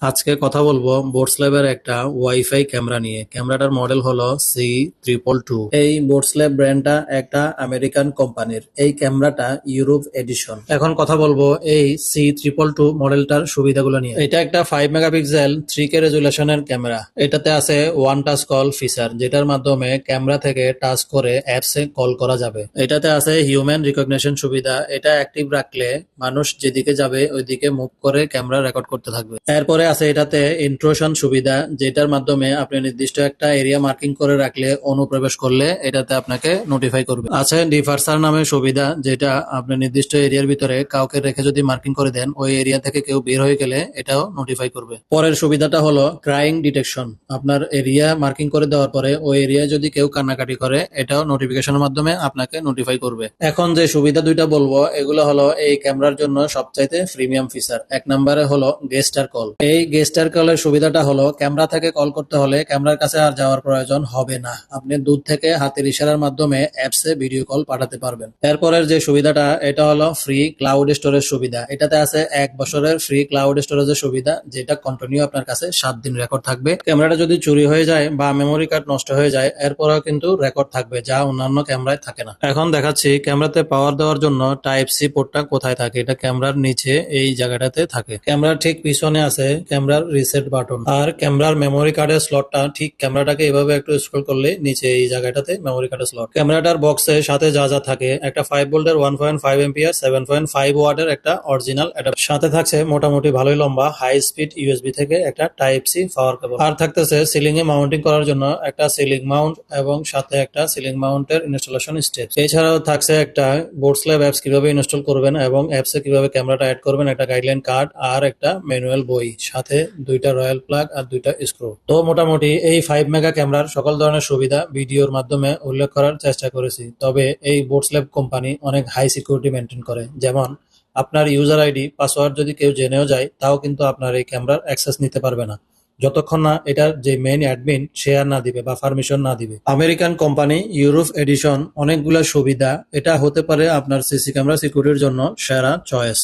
আজকে কথা বলবো বোটস্ল্যাবের একটা ওয়াইফাই ক্যামেরা নিয়ে। ক্যামেরাটার মডেল হলো C222। এই বোটস্ল্যাব ব্র্যান্ডটা একটা আমেরিকান কোম্পানির। এই ক্যামেরাটা ইউরোপ এডিশন। এখন কথা বলবো এই C222 মডেলটার সুবিধাগুলো নিয়ে। এটা একটা 5 মেগাপিক্সেল 3K রেজুলেশনের ক্যামেরা। এটাতে আছে ওয়ান টাচ কল ফিচার, যেটার মাধ্যমে ক্যামেরা থেকে টাচ করে অ্যাপসে কল করা যাবে। এটাতে আছে হিউম্যান রিকগনিশন সুবিধা। এটা অ্যাক্টিভ রাখলে মানুষ যেদিকে যাবে ওইদিকে মুভ করে ক্যামেরা রেকর্ড করতে থাকবে। এরপরে আছে এটাতে ইন্ট্রোশন সুবিধা, যেটার মাধ্যমে আপনি নির্দিষ্ট একটা এরিয়া মার্কিং করে রাখলে অনুপ্রবেশ করলে এটাতে আপনাকে নোটিফাই করবে। আছে ডিফার্সার নামে সুবিধা, যেটা আপনি নির্দিষ্ট এরিয়ার ভিতরে কাউকে রেখে যদি মার্কিং করে দেন, ওই এরিয়া থেকে কেউ বের হয়ে গেলে এটাও নোটিফাই করবে। পরের সুবিধাটা হলো ক্রাইং ডিটেকশন। আপনার এরিয়া মার্কিং করে দেওয়ার পরে ওই এরিয়ায় যদি কেউ কান্নাকাটি করে, এটাও নোটিফিকেশনের মাধ্যমে আপনাকে নোটিফাই করবে। এখন যে সুবিধা দুইটা বলবো, এগুলো হলো এই ক্যামেরার জন্য সবচাইতে প্রিমিয়াম ফিচার। এক নম্বরে হলো গেস্টার কল। এই গেস্টার কলের সুবিধাটা হলো ক্যামেরা থেকে কল করতে হলে ক্যামেরার কাছে আর যাওয়ার প্রয়োজন হবে না। আপনি দূর থেকে হাতের ইশারার মাধ্যমে অ্যাপসে ভিডিও কল পাঠাতে পারবেন। এরপরের যে সুবিধাটা, এটা হলো ফ্রি ক্লাউড স্টোরেজ সুবিধা। এটাতে আছে 1 বছরের ফ্রি ক্লাউড স্টোরেজের সুবিধা, যেটা কন্টিনিউ আপনার কাছে 7 দিন রেকর্ড থাকবে। ক্যামেরাটা যদি চুরি হয়ে যায় বা মেমোরি কার্ড নষ্ট হয়ে যায়, এরপরেও কিন্তু রেকর্ড থাকবে, যা অন্যান্য ক্যামেরায় থাকে না। এখন দেখাচ্ছি ক্যামেরাতে পাওয়ার দেওয়ার জন্য টাইপ সি পোর্টটা কোথায় থাকে। এটা ক্যামেরার নিচে এই জায়গাটাতে থাকে। ক্যামেরার ঠিক পিছনে আছে ক্যামেরার রিসেট বাটন, আর ক্যামেরার মেমোরি কার্ডের স্লটটা ঠিক ক্যামেরাটাকে এভাবে একটু স্ক্রল করলে নিচে এই জায়গাটাতে মেমোরি কার্ডের স্লট। ক্যামেরাটার বক্সের সাথে যা যা থাকে, একটা 5 ভোল্টের 1.5 এম্পিয়ার 7.5 ওয়াটের একটা অরিজিনাল অ্যাডাপ্টার, সাথে থাকছে মোটামুটি ভালোই লম্বা হাই স্পিড ইউএসবি থেকে একটা টাইপ সি পাওয়ার কেবল, আর থাকতেছে সিলিং এ মাউন্টিং করার জন্য একটা সিলিং মাউন্ট এবং সাথে একটা সিলিং মাউন্টের ইনস্টলেশন স্টেপ। এছাড়াও থাকছে একটা বোটস্ল্যাব অ্যাপস কিভাবে ইনস্টল করবেন এবং অ্যাপসে কিভাবে ক্যামেরাটা অ্যাড করবেন, একটা গাইডলাইন কার্ড আর একটা ম্যানুয়াল বই, সাথে 2টা রয়্যাল প্লাগ আর 2টা স্ক্রু। তো মোটামুটি এই 5 মেগা ক্যামেরার সকল ধরনের সুবিধা ভিডিওর মাধ্যমে উল্লেখ করার চেষ্টা করেছি। তবে এই বোটস্ল্যাব কোম্পানি অনেক হাই সিকিউরিটি মেনটেন করে। যেমন আপনার ইউজার আইডি পাসওয়ার্ড যদি কেউ জেনেও যায়, তাও কিন্তু আপনার এই ক্যামেরার অ্যাক্সেস নিতে পারবে না, যতক্ষণ না এটার যে মেইন অ্যাডমিন শেয়ার না দিবে বা পারমিশন না দিবে। আমেরিকান কোম্পানি ইউরোপ এডিশন অনেকগুলা সুবিধা। এটা হতে পারে আপনার সিসি ক্যামেরা সিকিউরিটির জন্য সেরা চয়েস।